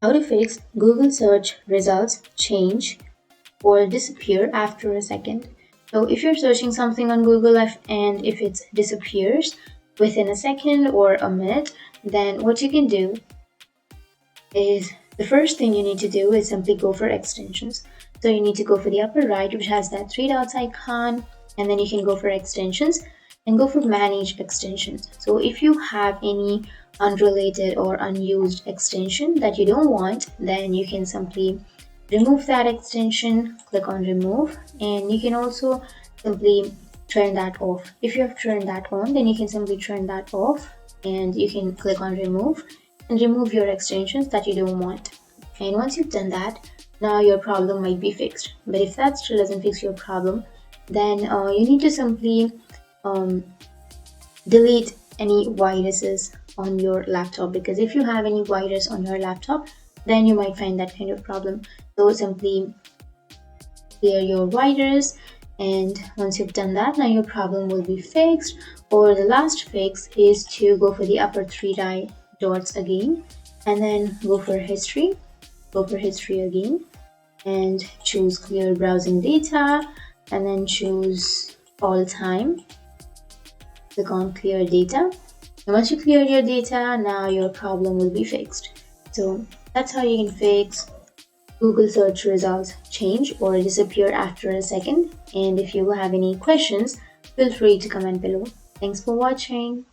How to fix Google search results change or disappear after a second. So if you're searching something on Google and if it disappears within a second or a minute, then what you can do is the first thing you need to do is simply go for extensions. So you need to go for the upper right, which has that three dots icon, and then you can go for extensions and go for manage extensions. So if you have any unrelated or unused extension that you don't want, then you can simply remove that extension, click on remove, and you can also simply turn that off. If you have turned that on, then you can simply turn that off and you can click on remove and remove your extensions that you don't want. And once you've done that, now your problem might be fixed. But if that still doesn't fix your problem, then you need to simply delete any viruses on your laptop, because if you have any virus on your laptop, then you might find that kind of problem. So simply clear your virus, and once you've done that, now your problem will be fixed. Or the last fix is to go for the upper three dots again, and then go for history again, and choose clear browsing data, and then choose all time, click on clear data. And once you clear your data, now your problem will be fixed. So that's how you can fix Google search results change or disappear after a second. And if you have any questions, feel free to comment below. Thanks for watching.